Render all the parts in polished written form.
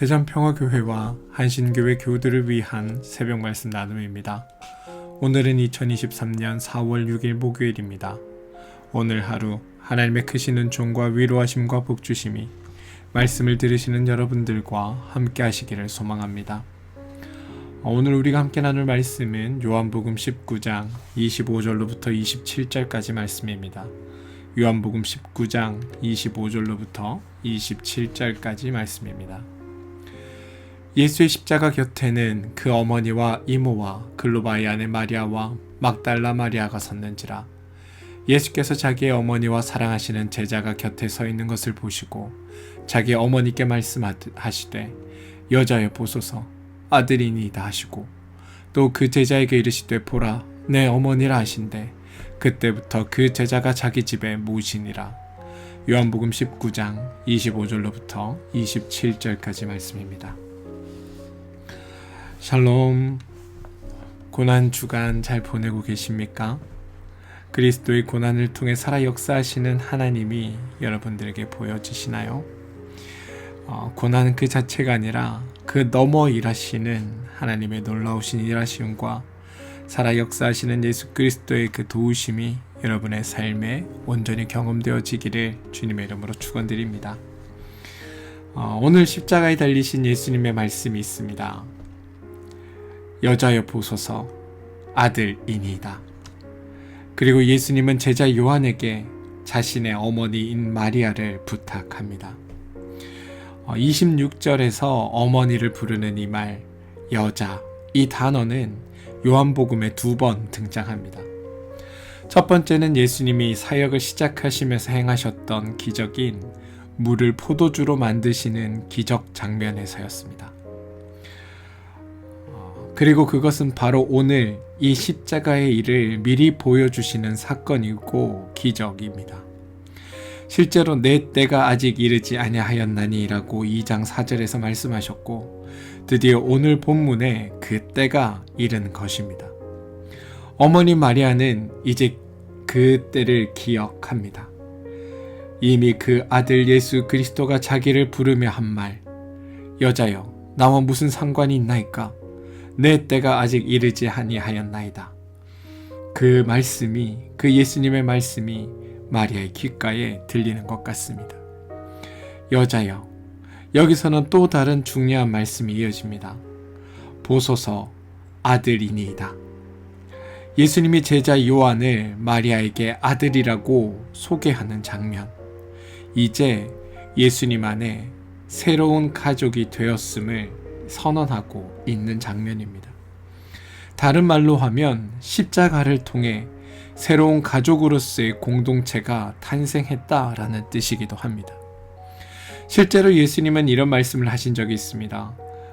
대전평화교회와 한신교회 교우들을 위한 새벽 말씀 나눔입니다. 오늘은 2023년 4월 6일 목요일입니다. 오늘 하루 하나님의 크신 은총과 위로하심과 복주심이 말씀을 들으시는 여러분들과 함께 하시기를 소망합니다. 오늘 우리가 함께 나눌 말씀은 요한복음 19장 25절로부터 27절까지 말씀입니다. 요한복음 19장 25절로부터 27절까지 말씀입니다. 예수의 십자가 곁에는 그 어머니와 이모와 글로바의 아내 마리아와 막달라 마리아가 섰는지라. 예수께서 자기의 어머니와 사랑하시는 제자가 곁에 서 있는 것을 보시고 자기 어머니께 말씀하시되 여자여 보소서 아들이니이다 하시고 또 그 제자에게 이르시되 보라 내 어머니라 하신대 그때부터 그 제자가 자기 집에 모시니라. 요한복음 19장 25절로부터 27절까지 말씀입니다. 샬롬. 고난 주간 잘 보내고 계십니까? 그리스도의 고난을 통해 살아 역사하시는 하나님이 여러분들에게 보여지시나요? 고난은 그 자체가 아니라 그 너머 일하시는 하나님의 놀라우신 일하심과 살아 역사하시는 예수 그리스도의 그 도우심이 여러분의 삶에 온전히 경험되어지기를 주님의 이름으로 축원드립니다. 오늘 십자가에 달리신 예수님의 말씀이 있습니다. 여자여 보소서 아들이니이다. 그리고 예수님은 제자 요한에게 자신의 어머니인 마리아를 부탁합니다. 26절에서 어머니를 부르는 이 말 여자, 이 단어는 요한복음에 2번 등장합니다. 첫 번째는 예수님이 사역을 시작하시면서 행하셨던 기적인 물을 포도주로 만드시는 기적 장면에서였습니다. 그리고 그것은 바로 오늘 이 십자가의 일을 미리 보여주시는 사건이고 기적입니다. 실제로 내 때가 아직 이르지 아니하였나니 라고 2장 4절에서 말씀하셨고 드디어 오늘 본문에 그 때가 이른 것입니다. 어머니 마리아는 이제 그 때를 기억합니다. 이미 그 아들 예수 그리스도가 자기를 부르며 한 말 여자여 나와 무슨 상관이 있나이까 내 때가 아직 이르지 아니하였나이다. 그 말씀이 그 예수님의 말씀이 마리아의 귓가에 들리는 것 같습니다. 여자여 여기서는 또 다른 중요한 말씀이 이어집니다. 보소서 아들이니이다. 예수님이 제자 요한을 마리아에게 아들이라고 소개하는 장면. 이제 예수님 안에 새로운 가족이 되었음을 선언하고 있는 장면입니다. 다른 말로 하면 십자가를 통해 새로운 가족으로서의 공동체가 탄생했다라는 뜻이기도 합니다. 실제로 예수님은 이런 말씀을 하신 적이 있습니다.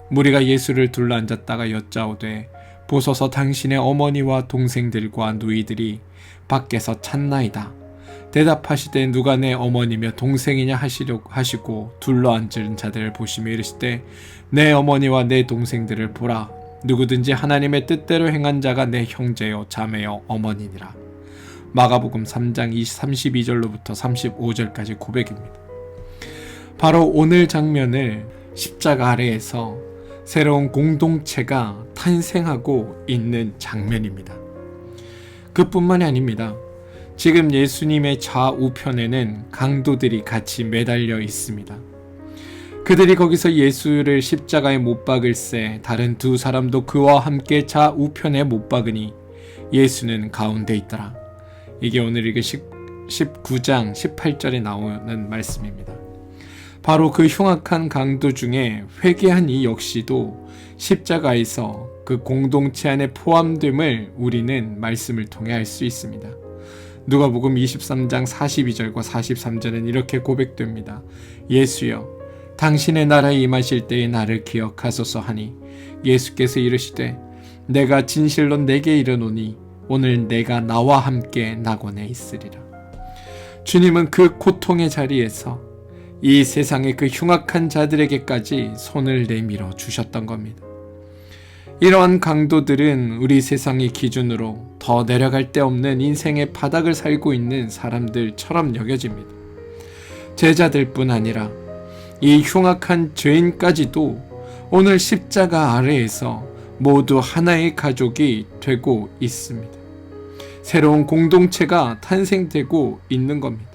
무리가 예수를 둘러앉았다가 여짜오되 보소서 당신의 어머니와 동생들과 누이들이 밖에서 찾나이다. 대답하시되 누가 내 어머니며 동생이냐 하시고 둘러앉은 자들을 보시며 이르시되 내 어머니와 내 동생들을 보라. 누구든지 하나님의 뜻대로 행한 자가 내 형제요 자매요 어머니니라. 마가복음 3장 32절로부터 35절까지 고백입니다. 바로 오늘 장면을 십자가 아래에서 새로운 공동체가 탄생하고 있는 장면입니다. 그뿐만이 아닙니다. 지금 예수님의 좌우편에는 강도들이 같이 매달려 있습니다. 그들이 거기서 예수를 십자가에 못 박을새 다른 두 사람도 그와 함께 좌우편에 못 박으니 예수는 가운데 있더라. 이게 오늘 이게 19장 18절에 나오는 말씀입니다. 바로 그 흉악한 강도 중에 회개한 이 역시도 십자가에서 그 공동체 안에 포함됨을 우리는 말씀을 통해 알 수 있습니다. 누가복음 23장 42절과 43절은 이렇게 고백됩니다. 예수여 당신의 나라에 임하실 때에 나를 기억하소서 하니 예수께서 이르시되 내가 진실로 내게 이르노니 오늘 내가 나와 함께 낙원에 있으리라. 주님은 그 고통의 자리에서 이 세상의 그 흉악한 자들에게까지 손을 내밀어 주셨던 겁니다. 이러한 강도들은 우리 세상의 기준으로 더 내려갈 데 없는 인생의 바닥을 살고 있는 사람들처럼 여겨집니다. 제자들뿐 아니라 이 흉악한 죄인까지도 오늘 십자가 아래에서 모두 하나의 가족이 되고 있습니다. 새로운 공동체가 탄생되고 있는 겁니다.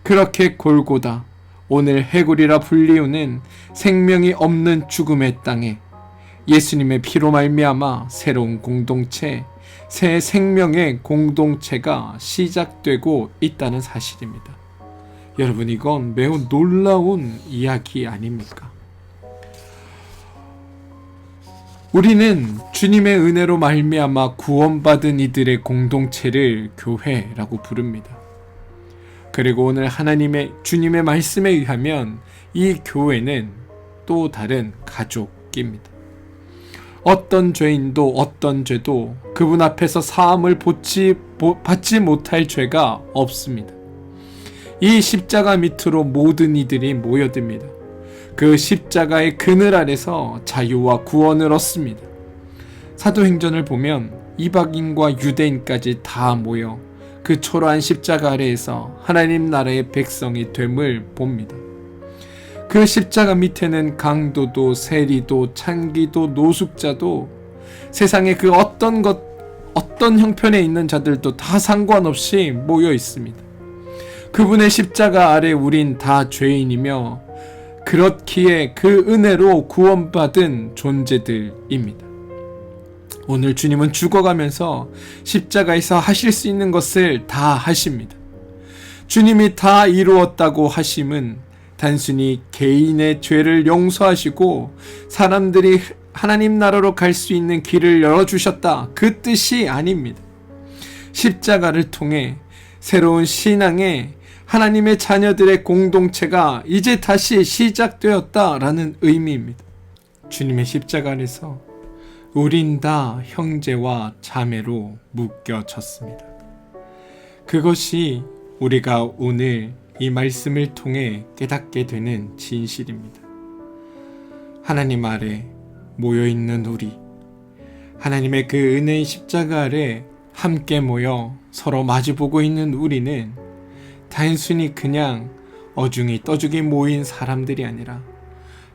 그렇게 골고다, 오늘 해골이라 불리우는 생명이 없는 죽음의 땅에 예수님의 피로 말미암아 새로운 공동체, 새 생명의 공동체가 시작되고 있다는 사실입니다. 여러분, 이건 매우 놀라운 이야기 아닙니까? 우리는 주님의 은혜로 말미암아 구원받은 이들의 공동체를 교회라고 부릅니다. 그리고 오늘 주님의 말씀에 의하면 이 교회는 또 다른 가족입니다. 어떤 죄인도 어떤 죄도 그분 앞에서 사함을 받지 못할 죄가 없습니다. 이 십자가 밑으로 모든 이들이 모여듭니다. 그 십자가의 그늘 아래서 자유와 구원을 얻습니다. 사도행전을 보면 이방인과 유대인까지 다 모여 그 초라한 십자가 아래에서 하나님 나라의 백성이 됨을 봅니다. 그 십자가 밑에는 강도도 세리도 창기도 노숙자도 세상의 그 어떤 형편에 있는 자들도 다 상관없이 모여 있습니다. 그분의 십자가 아래 우린 다 죄인이며 그렇기에 그 은혜로 구원받은 존재들입니다. 오늘 주님은 죽어가면서 십자가에서 하실 수 있는 것을 다 하십니다. 주님이 다 이루었다고 하심은 단순히 개인의 죄를 용서하시고 사람들이 하나님 나라로 갈 수 있는 길을 열어주셨다, 그 뜻이 아닙니다. 십자가를 통해 새로운 신앙의 하나님의 자녀들의 공동체가 이제 다시 시작되었다라는 의미입니다. 주님의 십자가 안에서 우린 다 형제와 자매로 묶여졌습니다. 그것이 우리가 오늘 이 말씀을 통해 깨닫게 되는 진실입니다. 하나님 아래 모여있는 우리, 하나님의 그 은혜의 십자가 아래 함께 모여 서로 마주보고 있는 우리는 단순히 그냥 어중이 떠중이 모인 사람들이 아니라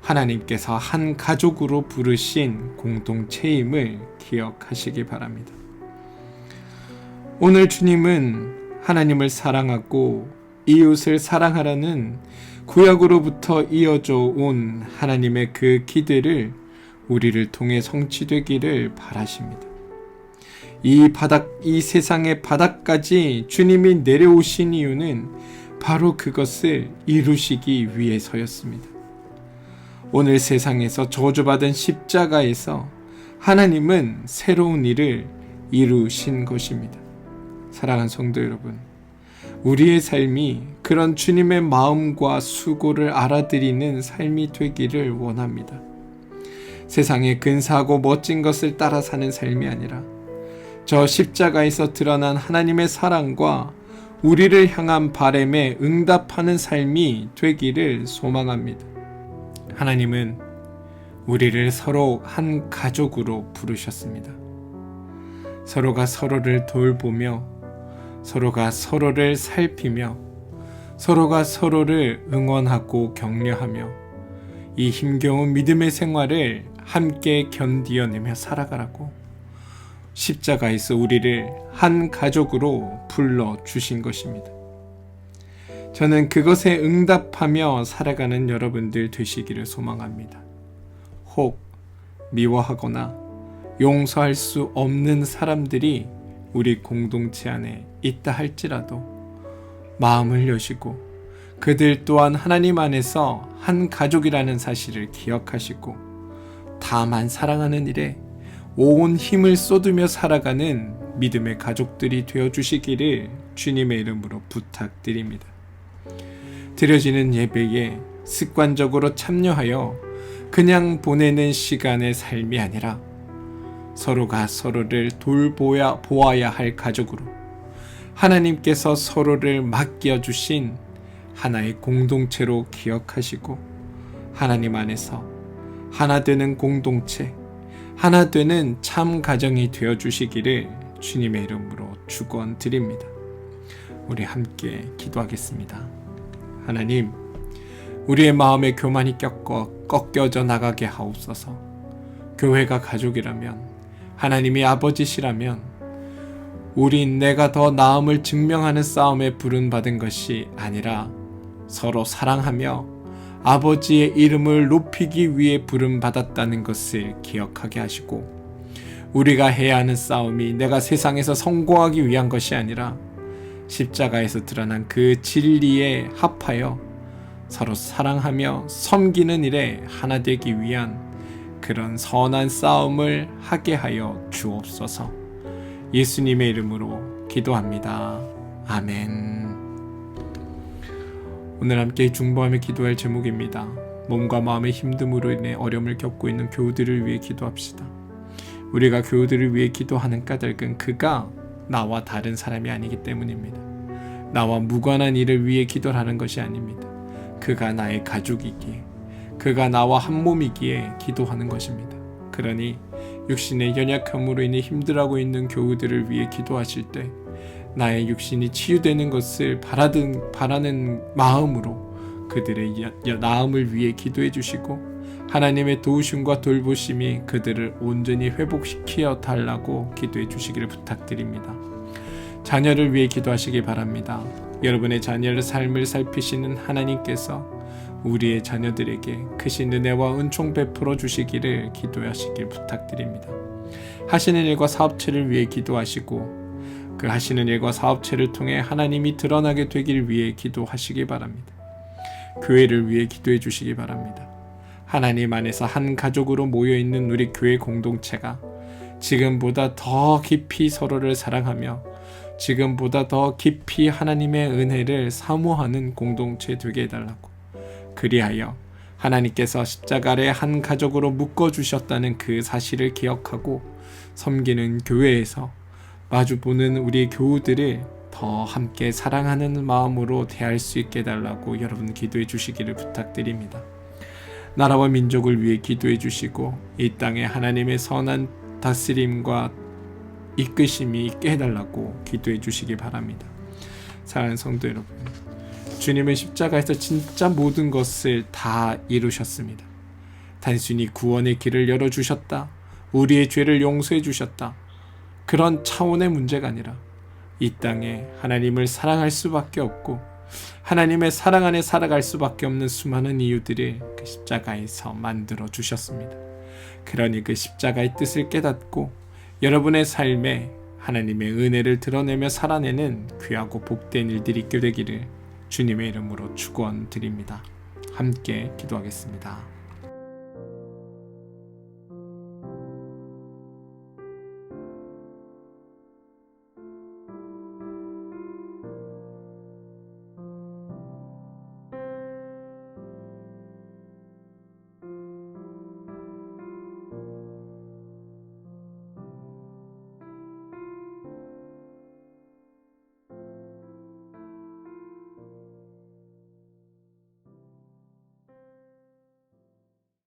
하나님께서 한 가족으로 부르신 공동체임을 기억하시기 바랍니다. 오늘 주님은 하나님을 사랑하고 이웃을 사랑하라는 구약으로부터 이어져 온 하나님의 그 기대를 우리를 통해 성취되기를 바라십니다. 이 세상의 바닥까지 주님이 내려오신 이유는 바로 그것을 이루시기 위해서였습니다. 오늘 세상에서 저주받은 십자가에서 하나님은 새로운 일을 이루신 것입니다. 사랑하는 성도 여러분, 우리의 삶이 그런 주님의 마음과 수고를 알아들이는 삶이 되기를 원합니다. 세상에 근사하고 멋진 것을 따라 사는 삶이 아니라 저 십자가에서 드러난 하나님의 사랑과 우리를 향한 바람에 응답하는 삶이 되기를 소망합니다. 하나님은 우리를 서로 한 가족으로 부르셨습니다. 서로가 서로를 돌보며, 서로가 서로를 살피며, 서로가 서로를 응원하고 격려하며 이 힘겨운 믿음의 생활을 함께 견디어내며 살아가라고 십자가에서 우리를 한 가족으로 불러주신 것입니다. 저는 그것에 응답하며 살아가는 여러분들 되시기를 소망합니다. 혹 미워하거나 용서할 수 없는 사람들이 우리 공동체 안에 있다 할지라도 마음을 여시고 그들 또한 하나님 안에서 한 가족이라는 사실을 기억하시고 다만 사랑하는 일에 온 힘을 쏟으며 살아가는 믿음의 가족들이 되어주시기를 주님의 이름으로 부탁드립니다. 드려지는 예배에 습관적으로 참여하여 그냥 보내는 시간의 삶이 아니라 서로가 서로를 돌보아야 할 가족으로 하나님께서 서로를 맡겨주신 하나의 공동체로 기억하시고 하나님 안에서 하나 되는 공동체, 하나 되는 참 가정이 되어주시기를 주님의 이름으로 축원드립니다. 우리 함께 기도하겠습니다. 하나님, 우리의 마음의 교만이 꺾여져 나가게 하옵소서. 교회가 가족이라면, 하나님이 아버지시라면 우린 내가 더 나음을 증명하는 싸움에 부름받은 것이 아니라 서로 사랑하며 아버지의 이름을 높이기 위해 부름받았다는 것을 기억하게 하시고, 우리가 해야 하는 싸움이 내가 세상에서 성공하기 위한 것이 아니라 십자가에서 드러난 그 진리에 합하여 서로 사랑하며 섬기는 일에 하나 되기 위한 그런 선한 싸움을 하게 하여 주옵소서. 예수님의 이름으로 기도합니다. 아멘. 오늘 함께 중보하며 기도할 제목입니다. 몸과 마음의 힘듦으로 인해 어려움을 겪고 있는 교우들을 위해 기도합시다. 우리가 교우들을 위해 기도하는 까닭은 그가 나와 다른 사람이 아니기 때문입니다. 나와 무관한 일을 위해 기도를 하는 것이 아닙니다. 그가 나의 가족이기에, 그가 나와 한 몸이기에 기도하는 것입니다. 그러니 육신의 연약함으로 인해 힘들어하고 있는 교우들을 위해 기도하실 때 나의 육신이 치유되는 것을 바라는 마음으로 그들의 나음을 위해 기도해 주시고, 하나님의 도우심과 돌보심이 그들을 온전히 회복시켜 달라고 기도해 주시기를 부탁드립니다. 자녀를 위해 기도하시기 바랍니다. 여러분의 자녀의 삶을 살피시는 하나님께서 우리의 자녀들에게 크신 은혜와 은총 베풀어 주시기를 기도하시길 부탁드립니다. 하시는 일과 사업체를 위해 기도하시고, 그 하시는 일과 사업체를 통해 하나님이 드러나게 되길 위해 기도하시기 바랍니다. 교회를 위해 기도해 주시기 바랍니다. 하나님 안에서 한 가족으로 모여있는 우리 교회 공동체가 지금보다 더 깊이 서로를 사랑하며 지금보다 더 깊이 하나님의 은혜를 사모하는 공동체 되게 해달라고, 그리하여 하나님께서 십자가 아래 한 가족으로 묶어주셨다는 그 사실을 기억하고 섬기는 교회에서 마주보는 우리 교우들을 더 함께 사랑하는 마음으로 대할 수 있게 해달라고 여러분 기도해 주시기를 부탁드립니다. 나라와 민족을 위해 기도해 주시고 이 땅에 하나님의 선한 다스림과 이끄심이 있게 해달라고 기도해 주시기 바랍니다. 사랑하는 성도 여러분, 주님은 십자가에서 진짜 모든 것을 다 이루셨습니다. 단순히 구원의 길을 열어주셨다, 우리의 죄를 용서해 주셨다, 그런 차원의 문제가 아니라 이 땅에 하나님을 사랑할 수밖에 없고 하나님의 사랑 안에 살아갈 수밖에 없는 수많은 이유들을 그 십자가에서 만들어 주셨습니다. 그러니 그 십자가의 뜻을 깨닫고 여러분의 삶에 하나님의 은혜를 드러내며 살아내는 귀하고 복된 일들이 있게 되기를 주님의 이름으로 축원드립니다. 함께 기도하겠습니다.